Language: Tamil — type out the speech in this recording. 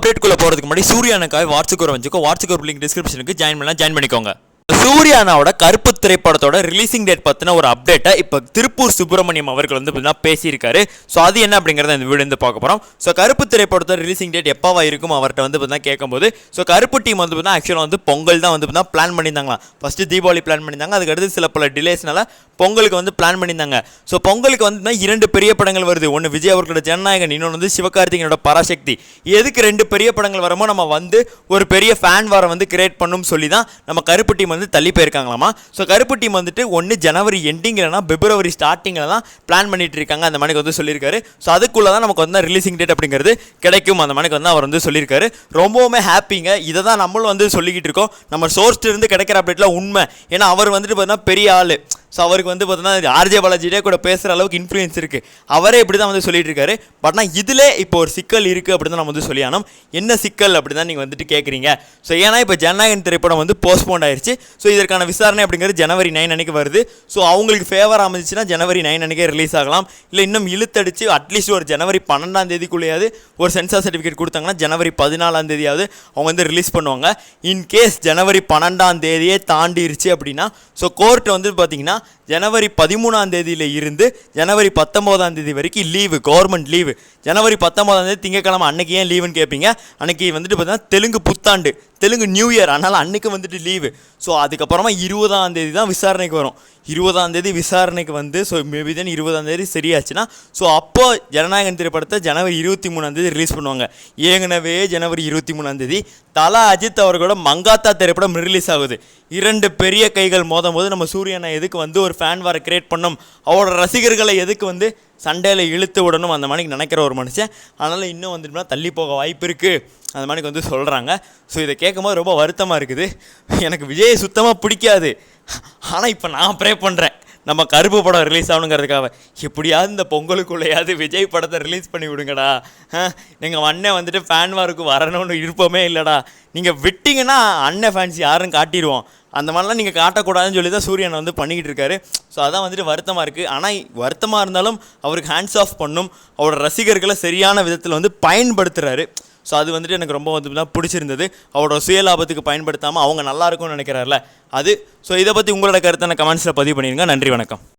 அப்டேட்குள்ளே போகிறதுக்கு முன்னாடி சூர்யானுக்காக வாட்ஸ்அப் லிங்க் டிஸ்கிரிப்ஷனுக்கு ஜாயின் பண்ணிக்கோங்க. சூர்யானாவோட கருப்பு திரைப்படத்தோட ரிலீசிங் டேட் பற்றின ஒரு அப்டேட்டை இப்போ திருப்பூர் சுப்பிரமணியம் அவர்கள் வந்து பேசியிருக்காரு. ஸோ அது என்ன அப்படிங்கிறத இந்த வீடியோ வந்து பார்க்க போகிறோம். ஸோ கருப்பு திரைப்படத்தோட ரிலீசிங் டேட் எப்போவா இருக்கும் அவர்கிட்ட வந்து கேட்கும்போது, ஸோ கருப்பு டீம் வந்து ஆக்சுவலாக வந்து பொங்கல் தான் வந்து பிளான் பண்ணியிருந்தாங்களா. ஃபஸ்ட்டு தீபாவளி பிளான் பண்ணியிருந்தாங்க, அதுக்கடுத்து சில பல டிலேஸ்னால பொங்கலுக்கு வந்து பிளான் பண்ணியிருந்தாங்க. ஸோ பொங்கலுக்கு வந்து 2 பெரிய படங்கள் வருது. ஒன்று விஜய் அவர்களோட ஜனநாயகன், இன்னொன்று வந்து சிவகார்த்திகேயனோட பராசக்தி. எதுக்கு 2 பெரிய படங்கள் வரமோ நம்ம வந்து ஒரு பெரிய ஃபேன் வாரம் வந்து கிரியேட் பண்ணணும்னு சொல்லி தான் நம்ம கருப்பு டீம் வந்து தள்ளி போயிருக்காங்களாமா. ஸோ கருப்பு டீம் வந்துட்டு ஒன்று ஜனவரி எண்டிங் இல்லைனா பிப்ரவரி ஸ்டார்டிங்கில் தான் பிளான் பண்ணிட்டு இருக்காங்க அந்த மாதிரி வந்து சொல்லியிருக்காரு. ஸோ அதுக்குள்ளே தான் நமக்கு வந்து ரிலீசிங் டேட் அப்படிங்கிறது கிடைக்கும் அந்த மாதிரி வந்து அவர் வந்து சொல்லியிருக்காரு. ரொம்பவுமே ஹாப்பிங்க. இதை தான் நம்மளும் வந்து சொல்லிக்கிட்டு இருக்கோம். நம்ம சோர்ஸ்ட்டு இருந்து கிடைக்கிற அப்டேட்லாம் உண்மை. ஏன்னா அவர் வந்துட்டு பார்த்தீங்கன்னா பெரிய ஆள். ஸோ அவருக்கு வந்து பார்த்தீங்கன்னா ஆர்ஜே பாலாஜிட்டே கூட பேசுகிற அளவுக்கு இன்ஃப்ளூயன்ஸ் இருக்குது. அவரே இப்படி தான் வந்து சொல்லிட்டு இருக்காரு. பட் ஆனால் இதில் இப்போ ஒரு சிக்கல் இருக்குது அப்படின்னு தான் நம்ம வந்து சொல்லியானோம். என்ன சிக்கல் அப்படி தான் நீங்கள் வந்துட்டு கேட்குறீங்க. ஸோ ஏன்னா இப்போ ஜனநாயகன் திரைப்படம் வந்து போஸ்ட்போன் ஆயிடுச்சு. ஸோ இதற்கான விசாரணை அப்படிங்கிறது ஜனவரி 9 அன்றைக்கி வருது. ஸோ அவங்களுக்கு ஃபேவர் அமைஞ்சிச்சுன்னா ஜனவரி 9 அன்றைக்கே ரிலீஸ் ஆகலாம். இல்லை இன்னும் இழுத்தடிச்சு அட்லீஸ்ட் ஒரு ஜனவரி 12 ஒரு சென்சார் சர்டிஃபிகேட் கொடுத்தாங்கன்னா ஜனவரி 14 அவங்க வந்து ரிலீஸ் பண்ணுவாங்க. இன்கேஸ் ஜனவரி 12 தாண்டிருச்சு அப்படின்னா ஸோ கோர்ட் வந்து பார்த்தீங்கன்னா ஜனவரி 13 இருந்து ஜனவரி 19 வரைக்கும் லீவு, கவர்மெண்ட் லீவு. ஜனவரி 19 திங்கக்கிழமை அன்னைக்கு ஏன் லீவுன்னு கேட்பீங்க. அன்னைக்கு வந்துட்டு பார்த்தீங்கன்னா தெலுங்கு புத்தாண்டு, தெலுங்கு நியூ இயர், அதனால் அன்றைக்கு வந்துட்டு லீவு. ஸோ அதுக்கப்புறமா 20 தான் விசாரணைக்கு வரும். 20 விசாரணைக்கு வந்து ஸோ மேபி தான் 20 சரியாச்சுன்னா ஸோ அப்போ ஜனநாயகன் திரைப்படத்தை ஜனவரி 23 ரிலீஸ் பண்ணுவாங்க. ஏற்கனவே ஜனவரி 23 தலா அஜித் அவர்களோட மங்காத்தா திரைப்படம் ரிலீஸ் ஆகுது. 2 பெரிய கைகள் மோதும் போது நம்ம சூர்யானை எதுக்கு வந்து ஒரு ஃபேன் வாரை கிரியேட் பண்ணணும், அவரோட ரசிகர்களை எதுக்கு வந்து சண்டையில் இழுத்து விடணும் அந்த மாதிரி நினைக்கிற ஒரு மனுஷன். அதனால் இன்னும் வந்துட்டுனா தள்ளி போக வாய்ப்பு இருக்குது அந்த மாதிரி வந்து சொல்கிறாங்க. ஸோ இதை கேட்கும்போது ரொம்ப வருத்தமாக இருக்குது. எனக்கு விஜய் சுத்தமாக பிடிக்காது. ஆனால் இப்போ நான் ப்ரே பண்ணுறேன் நம்ம கருப்பு படம் ரிலீஸ் ஆகணுங்கிறதுக்காக. எப்படியாவது இந்த பொங்கலுக்குள்ளேயாவது விஜய் படத்தை ரிலீஸ் பண்ணி விடுங்கடா. நீங்கள் அண்ணன் வந்துட்டு ஃபேன் வாருக்கு வரணும்னு விருப்பமே இல்லைடா. நீங்கள் விட்டிங்கன்னா அண்ணன் ஃபேன்ஸ் யாரும் காட்டிடுவோம். அந்த மாதிரிலாம் நீங்கள் காட்டக்கூடாதுன்னு சொல்லி தான் சூரியனை வந்து பண்ணிக்கிட்டு இருக்காரு. ஸோ அதான் வந்துட்டு வருத்தமாக இருக்குது. ஆனால் வருத்தமாக இருந்தாலும் அவருக்கு ஹேண்ட்ஸ் ஆஃப் பண்ணும், அவரோட ரசிகர்களை சரியான விதத்தில் வந்து பயன்படுத்துகிறாரு. ஸோ அது வந்துட்டு எனக்கு ரொம்ப வந்து தான் பிடிச்சிருந்தது. அவரோட சுயலாபத்துக்கு பயன்படுத்தாமல் அவங்க நல்லா இருக்கும்னு நினைக்கிறார்ல அது. ஸோ இதை பற்றி உங்களோட கருத்தை கமெண்ட்ஸில் பதிவு பண்ணிடுங்க. நன்றி, வணக்கம்.